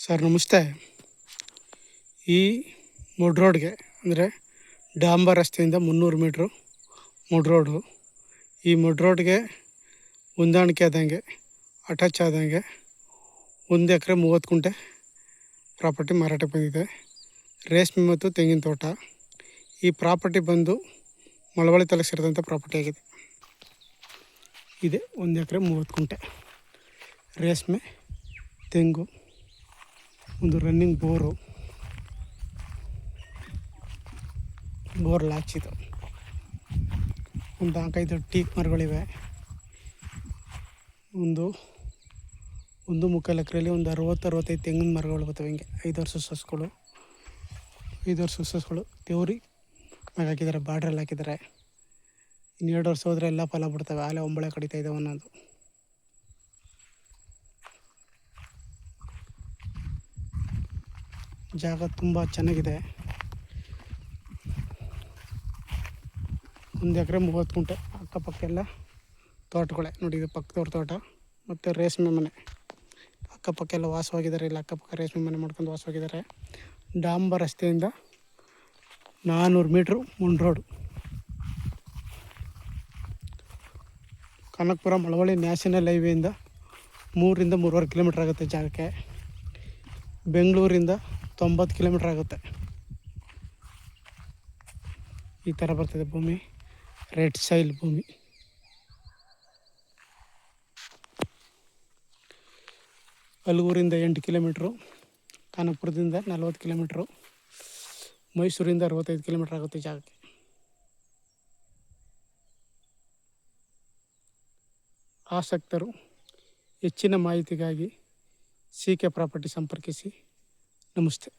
Sir ನಮಸ್ತೆ. ಈ ಮುಡ್ ರೋಡ್ಗೆ ಅಂದರೆ ಡಾಂಬರ್ ರಸ್ತೆಯಿಂದ 300 ಮೀಟ್ರು ಮುಡ್ ರೋಡು. ಈ ಮುಡ್ ರೋಡ್ಗೆ ಹೊಂದಾಣಿಕೆ ಆದಂಗೆ ಅಟ್ಯಾಚ್ ಆದಂಗೆ 1 ಎಕರೆ 30 ಗುಂಟೆ ಪ್ರಾಪರ್ಟಿ ಮಾರಾಟಕ್ಕೆ ಬಂದಿದೆ. ರೇಷ್ಮೆ ಮತ್ತು ತೆಂಗಿನ ತೋಟ. ಈ ಪ್ರಾಪರ್ಟಿ ಬಂದು ಮಳವಳ್ಳಿ ತಾಲೂಕು ಸೇರಿದಂಥ ಪ್ರಾಪರ್ಟಿ ಆಗಿದೆ. ಇದೆ 1 ಎಕರೆ 30 ಗುಂಟೆ ರೇಷ್ಮೆ, ತೆಂಗು, ಒಂದು ರನ್ನಿಂಗ್ ಬೋರ್ ಹಾಕ್ಸಿದ್ದು, ಒಂದು 4-5 ಟೀಕ್ ಮರಗಳಿವೆ. ಒಂದು 1.25 ಎಕರೆಯಲ್ಲಿ ಒಂದು 60-65 ತೆಂಗಿನ ಮರಗಳು ಬರ್ತವೆ. ಹಿಂಗೆ 5 ವರ್ಷ ಸಸ್ಗಳು ದೇವ್ರಿ ಮ್ಯಾಗ ಹಾಕಿದ್ದಾರೆ, ಬಾರ್ಡ್ರಲ್ಲಿ ಹಾಕಿದ್ದಾರೆ. ಇನ್ನು 2 ವರ್ಷ ಹೋದರೆ ಎಲ್ಲ ಫಲ ಬಿಡ್ತವೆ. ಆಲೆ ಒಂಬಳೆ ಕಡಿತಾ ಇದ್ದಾವೆ ಅನ್ನೋದು. ಜಾಗ ತುಂಬ ಚೆನ್ನಾಗಿದೆ. 1 ಎಕರೆ 30 ಗುಂಟೆ. ಅಕ್ಕಪಕ್ಕ ಎಲ್ಲ ತೋಟಗಳೇ ನೋಡಿ. ಇದು ಪಕ್ಕದವ್ರ ತೋಟ ಮತ್ತು ರೇಷ್ಮೆ ಮನೆ. ಅಕ್ಕಪಕ್ಕ ಎಲ್ಲ ವಾಸವಾಗಿದ್ದಾರೆ. ಇಲ್ಲ ಅಕ್ಕಪಕ್ಕ ರೇಷ್ಮೆ ಮನೆ ಮಾಡ್ಕೊಂಡು ವಾಸವಾಗಿದ್ದಾರೆ. ಡಾಂಬರ್ ರಸ್ತೆಯಿಂದ 400 metre mud road. Kanakapura Malavalli national ಹೈವೇಯಿಂದ 3-3.5 ಕಿಲೋಮೀಟ್ರ್ ಆಗುತ್ತೆ ಜಾಗಕ್ಕೆ. ಬೆಂಗಳೂರಿಂದ 90 ಕಿಲೋಮೀಟ್ರ್ ಆಗುತ್ತೆ. ಈ ಥರ ಬರ್ತದೆ ಭೂಮಿ. ರೆಡ್ ಸಾಯಿಲ್ ಭೂಮಿ. ಅಲ್ಗೂರಿಂದ 8 ಕಿಲೋಮೀಟ್ರು, ಕನಕಪುರದಿಂದ 40 ಕಿಲೋಮೀಟ್ರು, ಮೈಸೂರಿಂದ 65 ಕಿಲೋಮೀಟ್ರ್ ಆಗುತ್ತೆ ಜಾಗಕ್ಕೆ. ಆಸಕ್ತರು ಹೆಚ್ಚಿನ ಮಾಹಿತಿಗಾಗಿ CK ಪ್ರಾಪರ್ಟಿ ಸಂಪರ್ಕಿಸಿ. ನಮಸ್ತೆ.